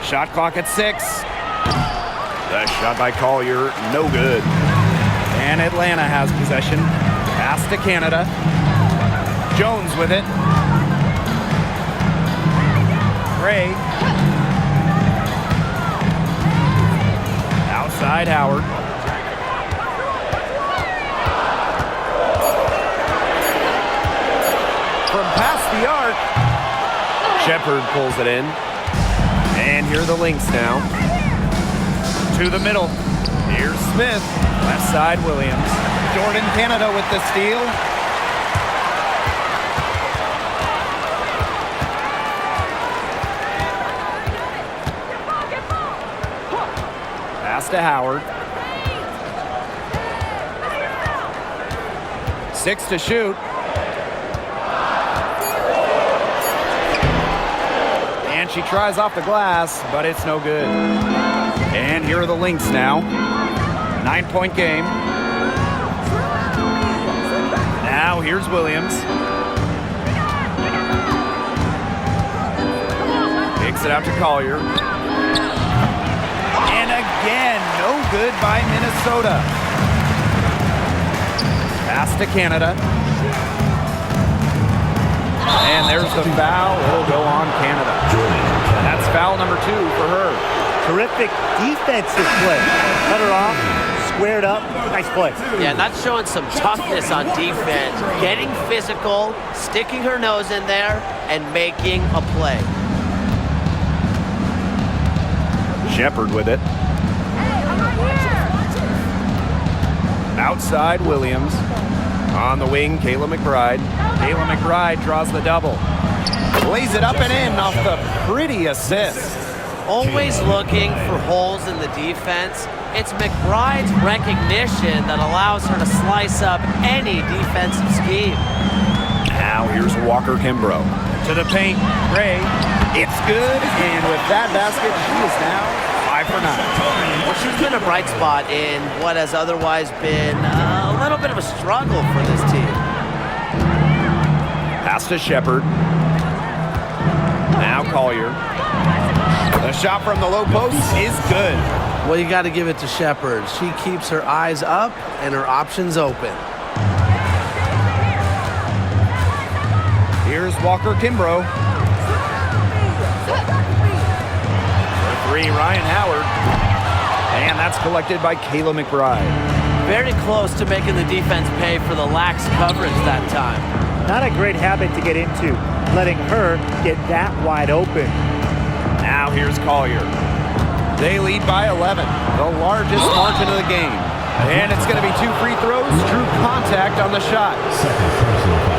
Shot clock at 6. The shot by Collier, no good. And Atlanta has possession. Pass to Canada. Jones with it. Gray. Outside Howard. From past the arc, Shepard pulls it in. And here are the Lynx now. To the middle. Here's Smith. Left side, Williams. Jordan Canada with the steal. Pass to Howard. 6 to shoot. And she tries off the glass, but it's no good. And here are the Lynx now. 9-point game. Now here's Williams. Takes it out to Collier. And again, no good by Minnesota. Pass to Canada. And there's the foul. It'll go on Canada. And that's foul number 2 for her. Terrific defensive play. Cut her off, squared up. Nice play. Yeah, that's showing some toughness on defense. Getting physical, sticking her nose in there, and making a play. Shepard with it. Outside, Williams. On the wing, Kayla McBride. Kayla McBride draws the double. Lays it up and in off the pretty assist. Always looking for holes in the defense. It's McBride's recognition that allows her to slice up any defensive scheme. Now here's Walker Kimbrough. To the paint, Gray. It's good, and with that basket, she is now 5 for 9. Well, she's been a bright spot in what has otherwise been a little bit of a struggle for this team. Pass to Shepard. Now Collier. The shot from the low post is good. Well, you got to give it to Shepard. She keeps her eyes up and her options open. Here's Walker Kimbrough. For 3, Ryan Howard. And that's collected by Kayla McBride. Very close to making the defense pay for the lax coverage that time. Not a great habit to get into, letting her get that wide open. Now here's Collier. They lead by 11, the largest margin of the game. And it's going to be 2 free throws. Drew contact on the shot.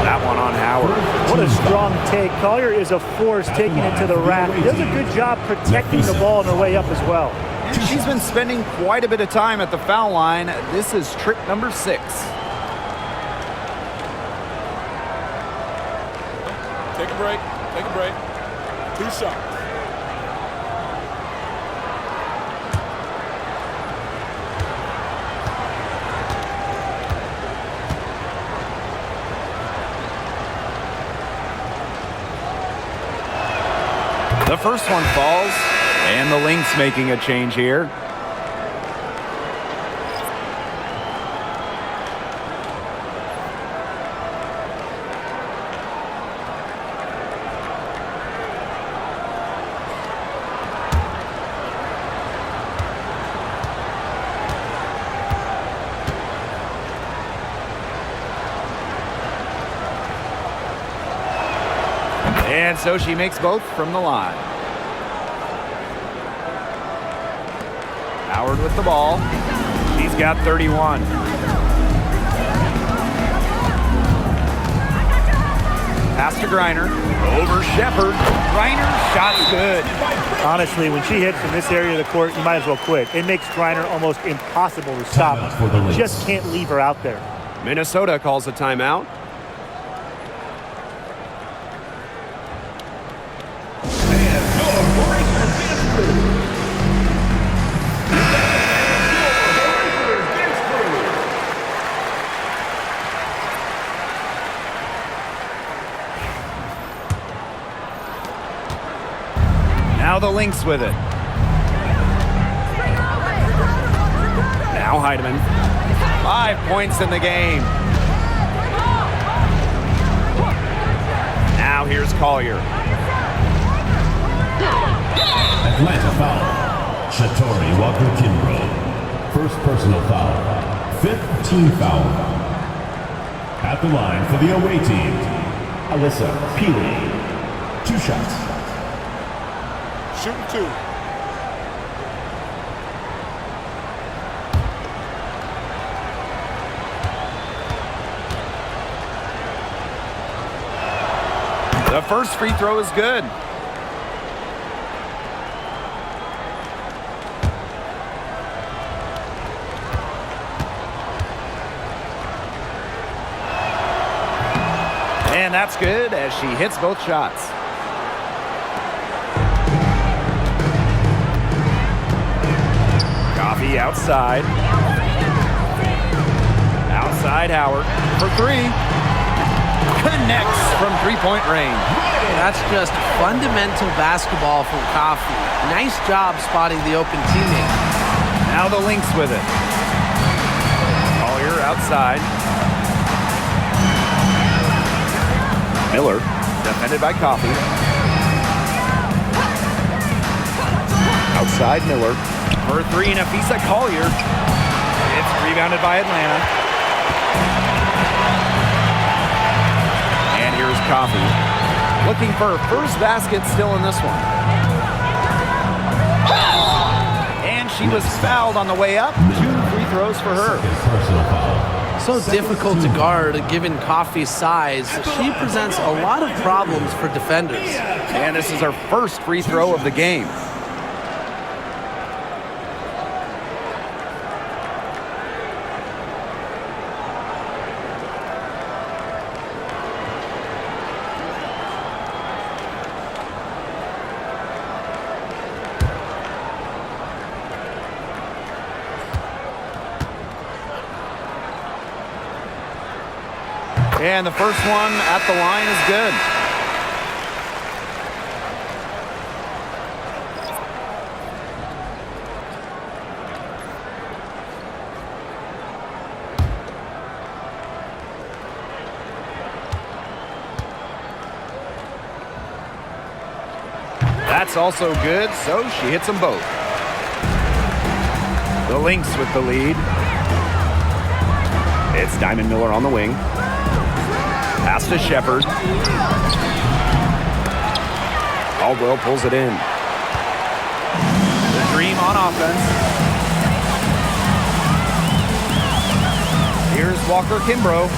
That one on Howard. What a strong take. Collier is a force taking it to the rack. Does a good job protecting the ball on her way up as well. And she's been spending quite a bit of time at the foul line. This is trip number 6. Take a break. Take a break. 2 shots. The first one falls, and the Lynx making a change here. And so she makes both from the line. Howard with the ball. She's got 31. Pass Pass to Griner. Over Shepard. Griner, shot's good. Honestly, when she hits in this area of the court, you might as well quit. It makes Griner almost impossible to stop. Timeout for the Lynx. Just can't leave her out there. Minnesota calls a timeout. Now the Lynx with it. Now Heidemann. 5 points in the game. Now here's Collier. Atlanta foul. Shatori Walker-Kimbrough. First personal foul. 5th team foul. At the line for the away team, Alyssa Peely. 2 shots. Shooting 2. The first free throw is good. And that's good as she hits both shots. Coffee outside. Outside Howard for 3. Connects from three-point range. That's just fundamental basketball from Coffee. Nice job spotting the open teammate. Now the Lynx with it. Collier outside. Miller defended by Coffee. Outside Miller. For 3, Nafisa Collier. It's rebounded by Atlanta. And here's Coffee. Looking for her first basket still in this one. And she was fouled on the way up. 2 free throws for her. Personal foul. So difficult to guard given Coffee's size. She presents a lot of problems for defenders. And this is her first free throw of the game. And the first one at the line is good. That's also good, so she hits them both. The Lynx with the lead. It's Diamond Miller on the wing. Pass to Shepard. Caldwell pulls it in. The Dream on offense. Here's Walker-Kimbrough.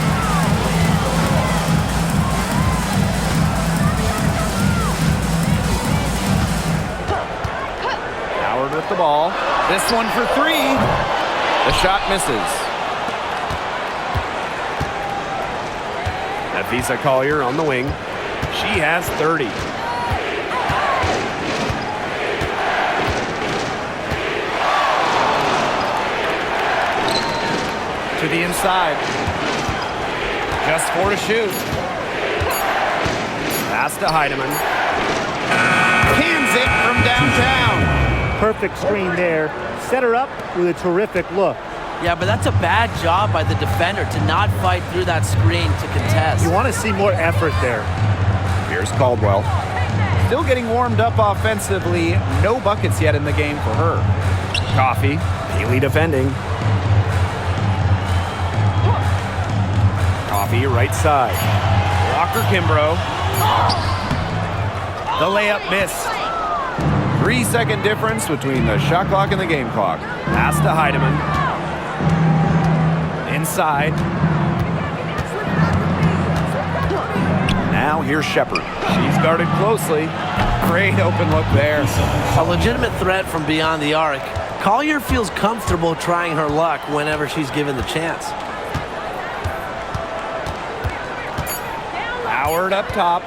Howard with the ball. This one for 3. The shot misses. Nafisa Collier on the wing. She has 30. To the inside. Just 4 to shoot. Pass to Heidemann. Cans it from downtown. Perfect screen there. Set her up with a terrific look. Yeah, but that's a bad job by the defender to not fight through that screen to contest. You want to see more effort there. Here's Caldwell. Still getting warmed up offensively. No buckets yet in the game for her. Coffee. Haley defending. Coffee right side. Walker-Kimbrough. The layup missed. 3-second difference between the shot clock and the game clock. Pass to Heidemann. Inside. Now Now here's Shepard. She's guarded closely. Great open look there. A legitimate threat from beyond the arc. Collier feels comfortable trying her luck whenever she's given the chance. Howard up top.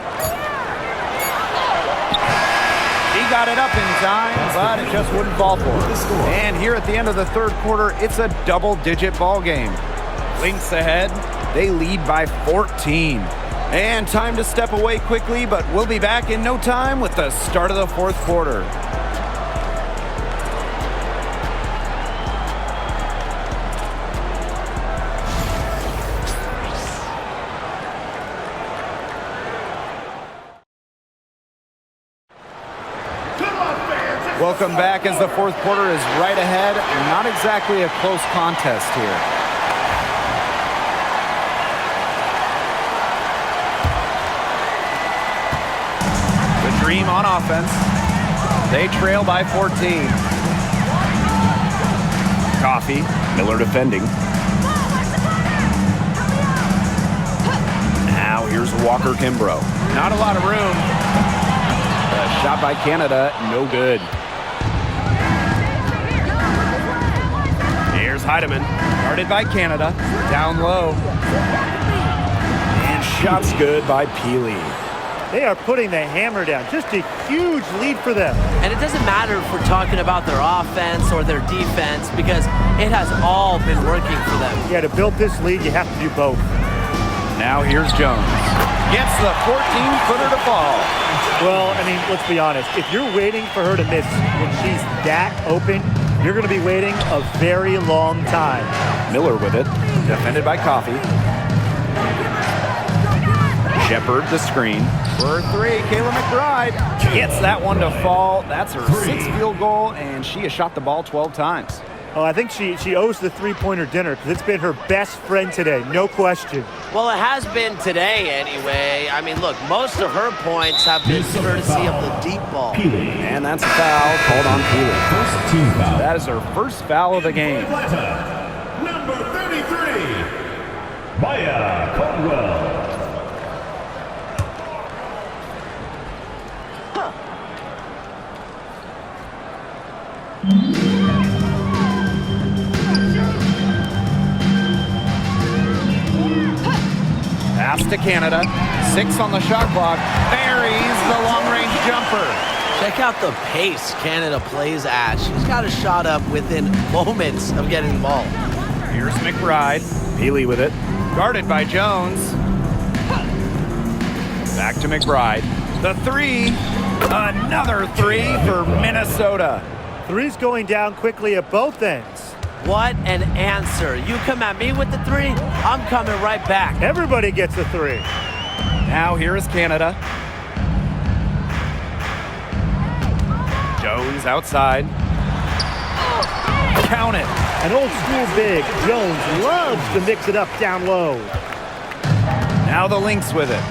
He got it up in time, but it just wouldn't fall for her. And here at the end of the third quarter, it's a double-digit ball game. Lynx ahead. They lead by 14. And time to step away quickly, but we'll be back in no time with the start of the fourth quarter. Welcome back as the fourth quarter is right ahead. Not exactly a close contest here. The Dream on offense. They trail by 14. Coffee, Miller defending. Now here's Walker Kimbrough. Not a lot of room. A shot by Canada, no good. Here's Heidemann, guarded by Canada, down low. And shots good by Peely. They are putting the hammer down. Just a huge lead for them. And it doesn't matter if we're talking about their offense or their defense because it has all been working for them. Yeah, to build this lead, you have to do both. Now here's Jones. Gets the 14-footer to fall. Well, I mean, let's be honest. If you're waiting for her to miss when she's that open, you're going to be waiting a very long time. Miller with it. Defended by Coffee. Shepard the screen. For three, Kayla McBride gets that one to fall. That's her sixth field goal, and she has shot the ball 12 times. Oh, I think she owes the three-pointer dinner because it's been her best friend today, no question. Well, it has been today anyway. I mean, look, most of her points have been courtesy of the deep ball. And that's a foul called on Peely. First team foul. That is her first foul of the game. Atlanta, number 33, Maya Caldwell. Pass to Canada. 6 on the shot clock. Buries the long-range jumper. Check out the pace Canada plays at. She's got a shot up within moments of getting the ball. Here's McBride. Peely with it. Guarded by Jones. Back to McBride. The three. Another three for Minnesota. Three's going down quickly at both ends. What an answer. You come at me with the three, I'm coming right back. Everybody gets a three. Now here is Canada. Jones outside. Count it. An old school big. Jones loves to mix it up down low. Now the Lynx with it.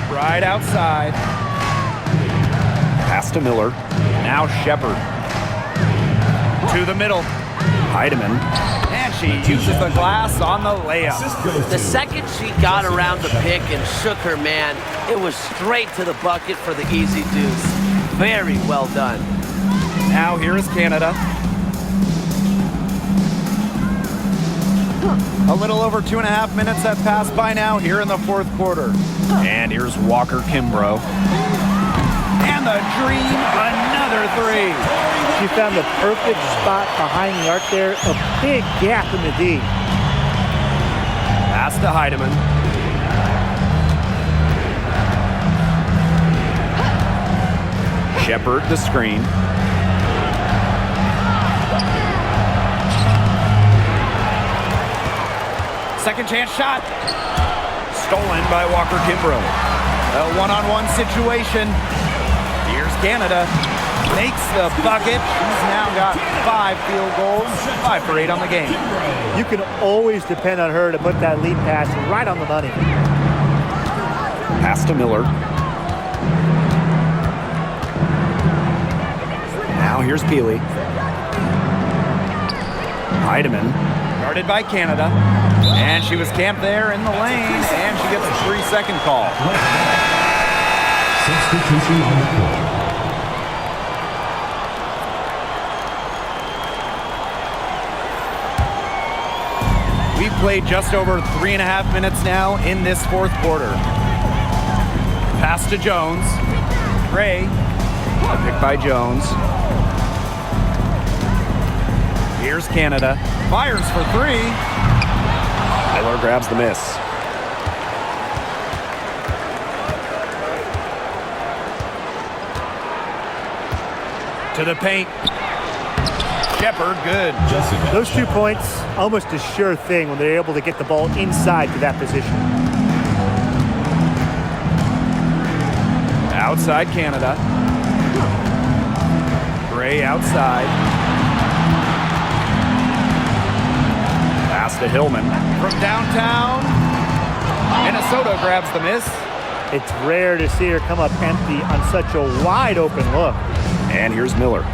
McBride outside. Pass to Miller. Now Shepard. To the middle. Heidemann. And she uses the glass on the layup. The second she got around the pick and shook her man, it was straight to the bucket for the easy deuce. Very well done. Now here is Canada. A little over 2.5 minutes have passed by now here in the fourth quarter. And here's Walker Kimbrough. And the Dream, another three. She found the perfect spot behind the arc there. A big gap in the D. Pass to Heidemann. Shepard the screen. Second chance shot. Stolen by Walker Kimbrough. A one-on-one situation. Here's Canada. Makes the bucket. He's now got 5 field goals, 5 for 8 on the game. You can always depend on her to put that lead pass right on the money. Pass to Miller. Now here's Peely. Heidemann, guarded by Canada. And she was camped there in the lane, and she gets a 3-second call. Substitution on the court. We've played just over 3.5 minutes now in this fourth quarter. Pass to Jones. Gray. A pick by Jones. Here's Canada. Fires for 3. Miller grabs the miss. To the paint. Shepard, good. Those 2 points, almost a sure thing when they're able to get the ball inside to that position. Outside Canada. Gray outside. Pass to Hillman. From downtown. Minnesota grabs the miss. It's rare to see her come up empty on such a wide open look. And here's Miller.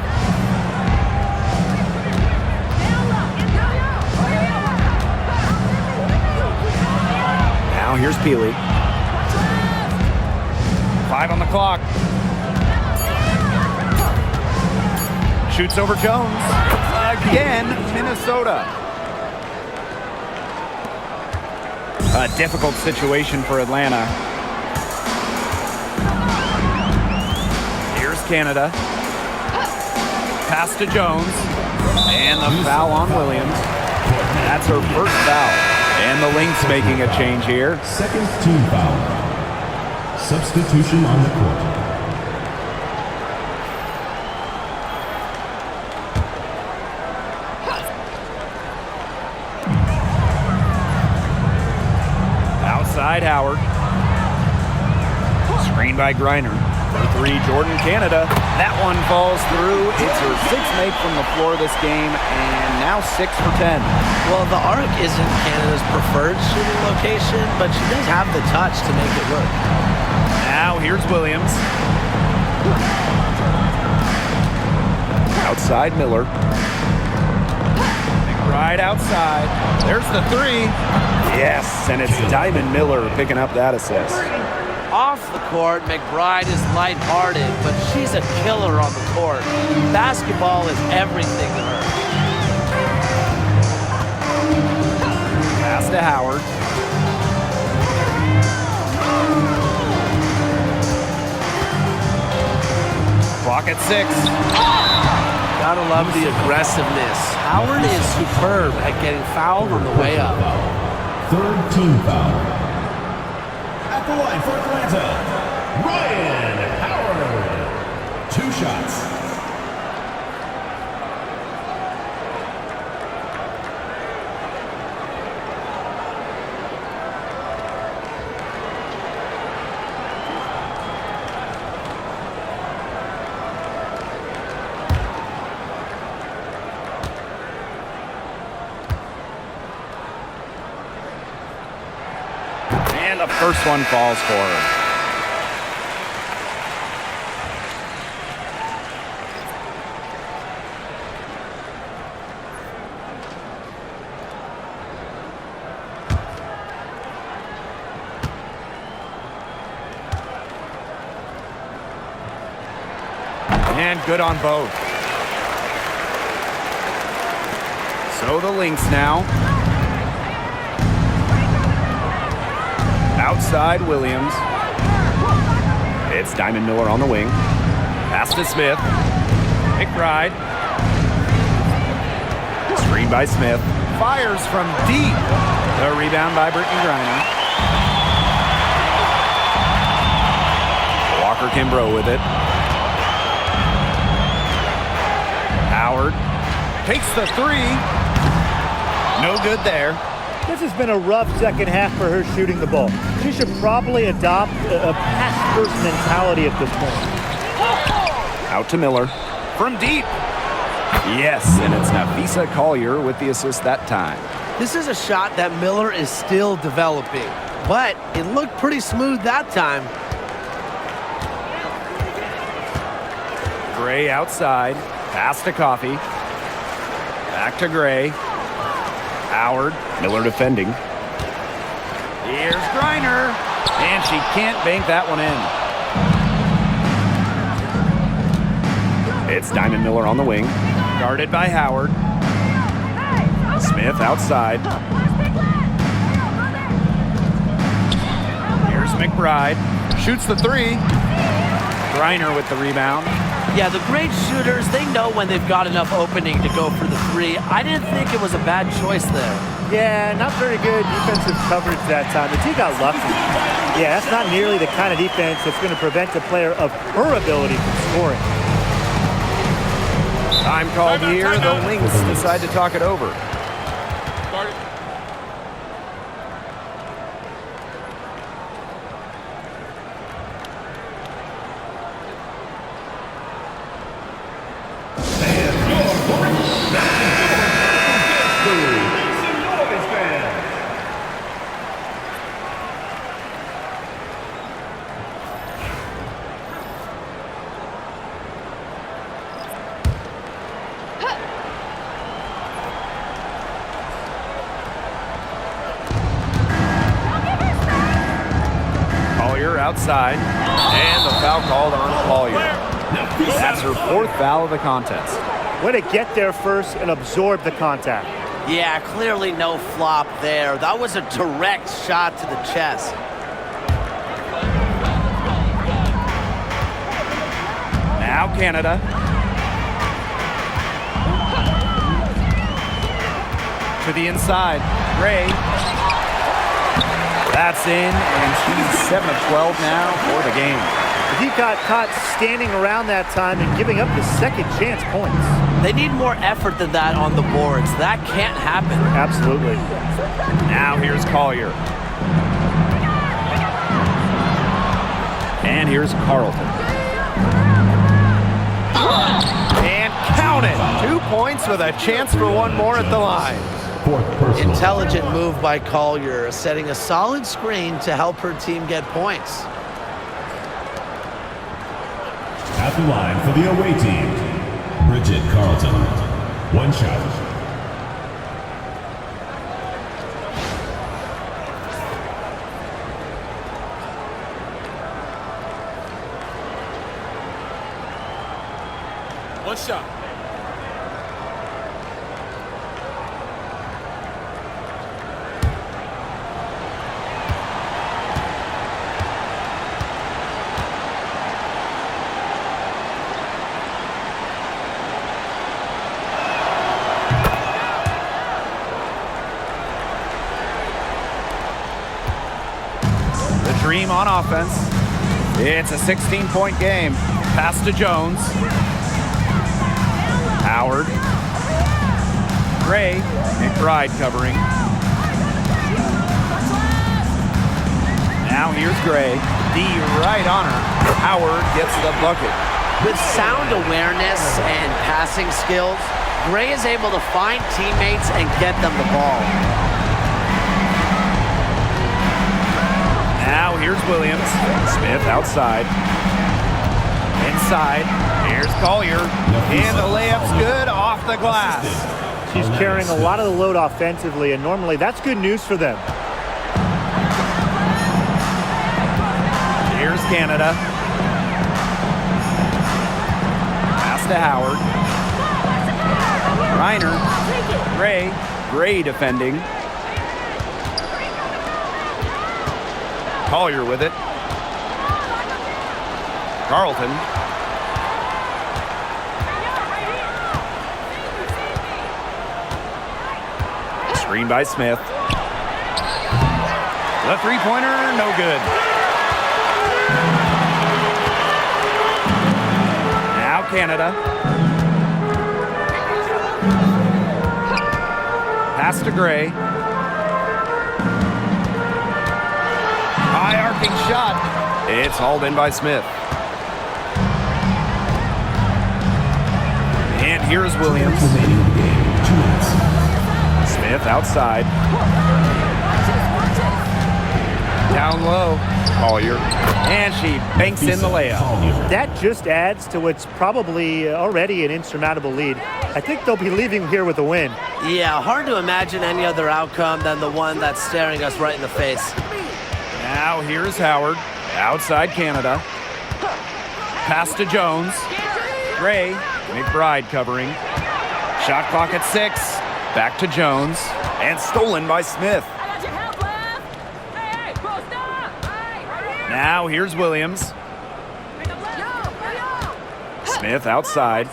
Now here's Peely. 5 on the clock. Shoots over Jones. Again, Minnesota. A difficult situation for Atlanta. Here's Canada. Pass to Jones. And the foul on Williams. That's her first foul. And the Lynx making a change here. Second team foul. Substitution on the court. Outside Howard. Screen by Griner. For 3, Jordan Canada. That one falls through. It's her 6th make from the floor this game, and now 6 for 10. Well, the arc isn't Canada's preferred shooting location, but she does have the touch to make it work. Now here's Williams. Outside Miller. McBride outside. There's the 3. Yes, and it's Diamond Miller picking up that assist. Off the court, McBride is lighthearted, but she's a killer on the court. Basketball is everything to her. Pass to Howard. Clock at 6. Gotta love the aggressiveness. Howard is superb at getting fouled on the way up. Third team foul. At the line for Atlanta, Ryan Howard. 2 shots. And the first one falls for her. And good on both. So the Lynx now. Outside Williams. It's Diamond Miller on the wing. Pass to Smith. McBride. Screen by Smith. Fires from deep. The rebound by Brittany Griner. Walker Kimbrough with it. Howard takes the 3. No good there. This has been a rough second half for her shooting the ball. She should probably adopt a pass-first mentality at this point. Out to Miller. From deep. Yes, and it's Nafisa Collier with the assist that time. This is a shot that Miller is still developing, but it looked pretty smooth that time. Gray outside. Pass to Coffee. Back to Gray. Howard, Miller defending. Here's Griner, and she can't bank that one in. It's Diamond Miller on the wing, guarded by Howard. Smith outside. Here's McBride, shoots the three. Griner with the rebound. Yeah, the great shooters, they know when they've got enough opening to go for the three. I didn't think it was a bad choice there. Yeah, not very good defensive coverage that time. The team got lucky. Yeah, that's not nearly the kind of defense that's going to prevent a player of her ability from scoring. Time called here. The Lynx decide to talk it over. Outside, and the foul called on Collier. That's her fourth foul of the contest. Way to get there first and absorb the contact. Yeah, clearly no flop there. That was a direct shot to the chest. Now Canada. To the inside. Gray. That's in, and she's 7 of 12 now for the game. He got caught standing around that time and giving up the second chance points. They need more effort than that on the boards. That can't happen. Absolutely. Now here's Collier. And here's Carlton. And count it. 2 points with a chance for one more at the line. Intelligent move by Collier, setting a solid screen to help her team get points. At the line for the away team, Bridget Carlton. One shot. One shot. Dream on offense. It's a 16-point game. Pass to Jones. Howard. Gray. McBride covering. Now here's Gray. D right on her. Howard gets the bucket. With sound awareness and passing skills, Gray is able to find teammates and get them the ball. Now here's Williams. Smith outside. Inside. Here's Collier. And the layup's good off the glass. She's carrying a lot of the load offensively, and normally that's good news for them. Here's Canada. Pass to Howard. Reiner. Gray. Gray defending. Collier with it. Carlton. Screen by Smith. The three-pointer, no good. Now Canada. Pass to Gray. High arcing shot. It's hauled in by Smith. And here's Williams. Smith outside. Down low. Collier. And she banks in the layup. That just adds to what's probably already an insurmountable lead. I think they'll be leaving here with a win. Yeah, hard to imagine any other outcome than the one that's staring us right in the face. Now here's Howard. Outside Canada. Pass to Jones. Gray. McBride covering. Shot clock at 6. Back to Jones. And stolen by Smith. Now here's Williams. Smith outside.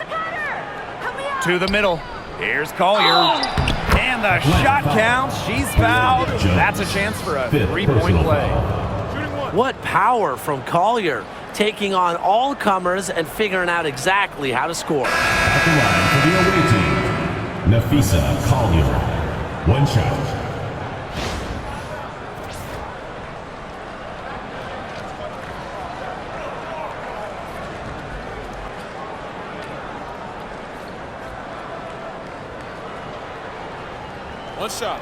To the middle. Here's Collier. And the shot counts. She's fouled. That's a chance for a 3-point play. What power from Collier, taking on all comers and figuring out exactly how to score. At the line for the away team, Nafisa Collier. One shot. One shot.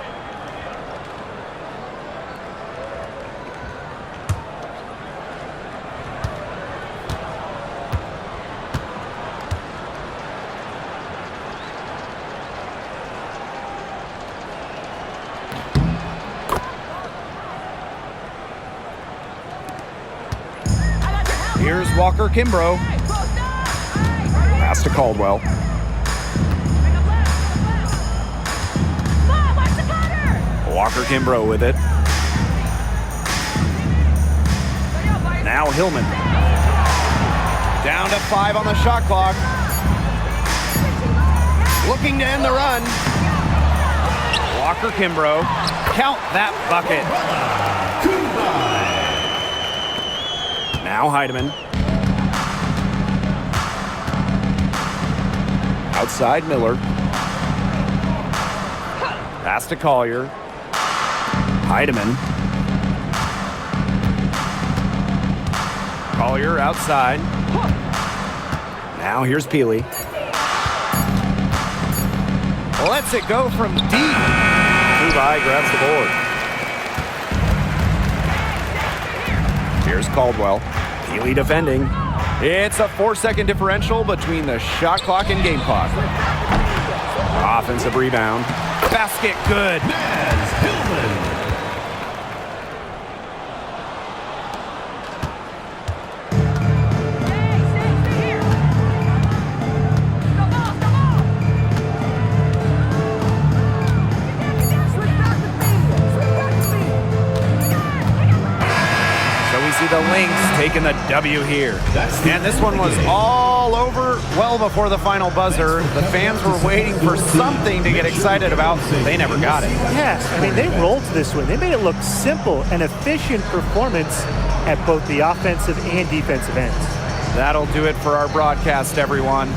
Here's Walker Kimbrough. Pass to Caldwell. Walker Kimbrough with it. Now Hillman. Down to 5 on the shot clock. Looking to end the run. Walker Kimbrough. Count that bucket. Now Heidemann. Outside Miller. Pass to Collier. Heidemann. Collier outside. Now here's Peely. Lets it go from deep. Kubai grabs the board. Here's Caldwell. Peely defending. It's a 4-second differential between the shot clock and game clock. Offensive rebound. Basket good. The Lynx taking the W here. And this one was all over well before the final buzzer. The fans were waiting for something to get excited about. They never got it. Yes, I mean, they rolled to this one. They made it look simple and efficient performance at both the offensive and defensive ends. That'll do it for our broadcast, everyone.